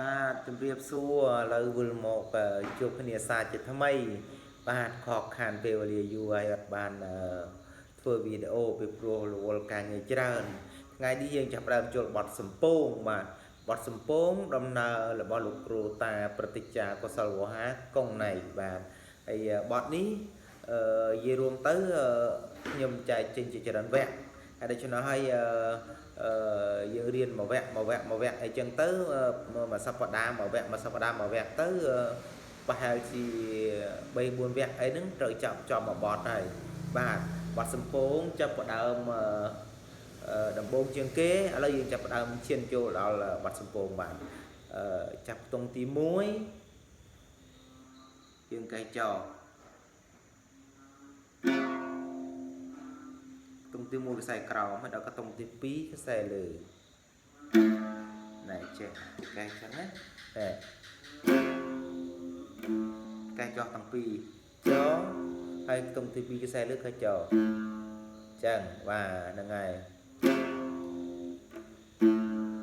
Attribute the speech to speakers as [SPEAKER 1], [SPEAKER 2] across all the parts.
[SPEAKER 1] បាទជំរាបសួរឥឡូវវិលមកជួបគ្នាសារជាថ្មីបាទខកខានពេលវេលាយូរហើយអត់បានធ្វើវីដេអូពីព្រោះរវល់ការងារច្រើនថ្ងៃនេះយើងចាប់ផ្ដើមចូលបទសម្ពោងបាទបទសម្ពោងដំណើររបស់លោកគ្រូតាប្រតិចាកុសលវោហាកុងណៃបាទហើយបទនេះនិយាយរួមទៅខ្ញុំចែកចេញជាច្រើនវគ្គហើយដូច្នោះហើយយើងរៀនមួយវគ្គអីចឹងទៅមួយសប្តាហ៍មួយវគ្គទៅប្រហែលជា3 4វគ្គអីហ្នឹងត្រូវចាប់មួយបទហើយបាទបទសម្ពោងចាប់ផ្ដើមដំបូងជាងគេឥឡូវយើងចាប់ផ្ដើមឈានចូលដល់បទសម្ពោងបាទចាប់ខ្ទង់ទី1យើងកែចោខ្ទង់ទី1ខ្សែក្រោមហើយដល់ខ្ទង់ទី2ខ្សែលើណែចេះកែចឹងណាកែចោទាំងពីរចោហើយខ្ទង់ទី2ខ្សែលើក៏ចោចឹងបាទហ្នឹងហើយ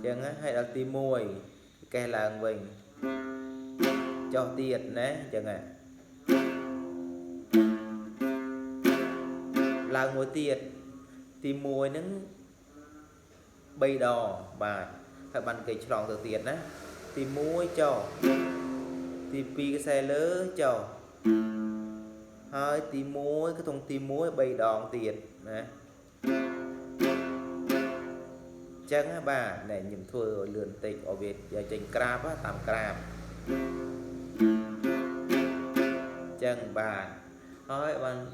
[SPEAKER 1] ចឹងហើយដល់ទី1កែឡើងវិញចោទៀតណាចឹងឡើងមួយទៀតទី1ហ្នឹង3 ដងបាទហើយបានគេឆ្លងទៅទៀតណាទី1ចោទី2ខ្សែលើចោហើយទី1គឺក្នុងទី1 3 ដងទៀតណាចឹងបាទណែខ្ញុំធ្វើឲ្យលឿនបន្តិចឲ្យវាចេញក្រាបតាមក្រាបចឹងបាទហើយបាន4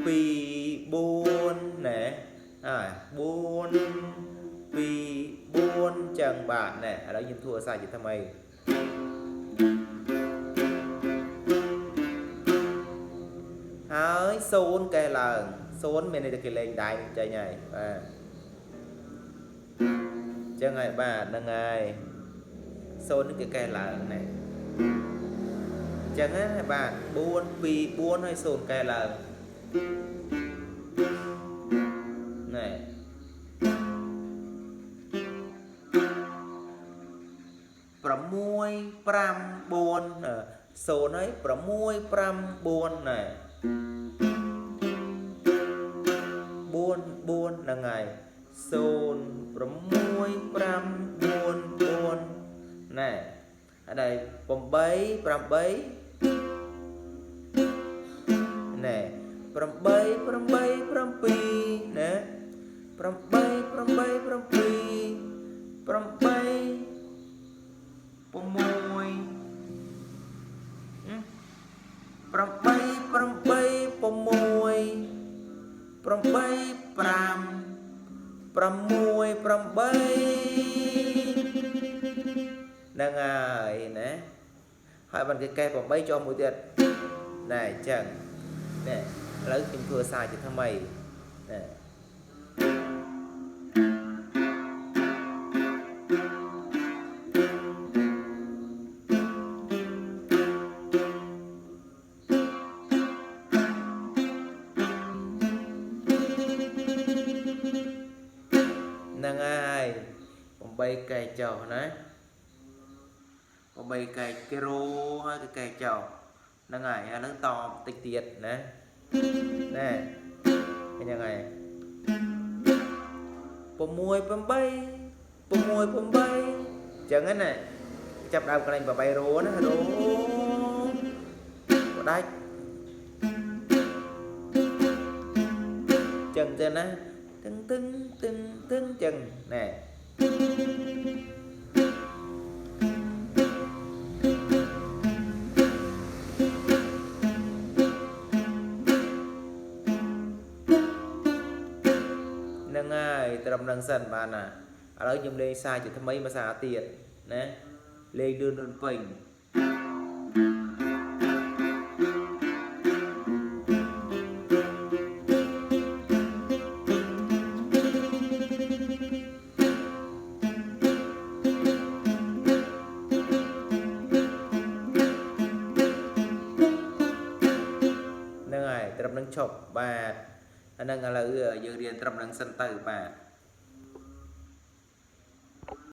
[SPEAKER 1] 2 4ណែហើយ4 2 4ចឹងបាទណែឥឡូវខ្ញុំធ្វើឲ្យសាជាថ្មីហើយ0កែឡើង0មានន័យថាគេលេងដៃចេញហើយបាទចឹងហើយបាទហ្នឹងហើយ0នេះគេកែឡើងណែចឹងណាបាទ4 2 4ហើយ0កែឡើងណែ6 5 4 0ហើយ6 5 4ណែ4 6 5 4ហ្នឹងហើយ0 6 5 4 4ណែហើយ8 8ណែ8 8 7ណែ8 8 7 8 6 ហ្នឹងហើយណាហើយបានគេកែ8ចុះមួយទៀតណែអញ្ចឹងណែឥឡូវខ្ញុំធ្វើសារជាថ្មីណែហ្នឹងហើយ8កែចុះណា8កែគេរោហើយកែចោលហ្នឹងហើយឥឡូវតបន្តិចទៀតណាណែហ្នឹងហើយ6 8 ចឹងណាចាប់ដើមកន្លែង8រោណារោបដាច់ចឹងទៅណាតឹងចឹងណែហ្នឹងហើយត្រឹមនឹងសិនបានណាឥឡូវខ្ញុំលេងសារជាថ្មីមួយសារទៀតណាលេងលឿនពេញហ្នឹងហើយត្រឹមនឹងឈប់បាទអាហ្នឹងឥឡូវយើងរៀនត្រឹមនឹងសិនទៅបាទ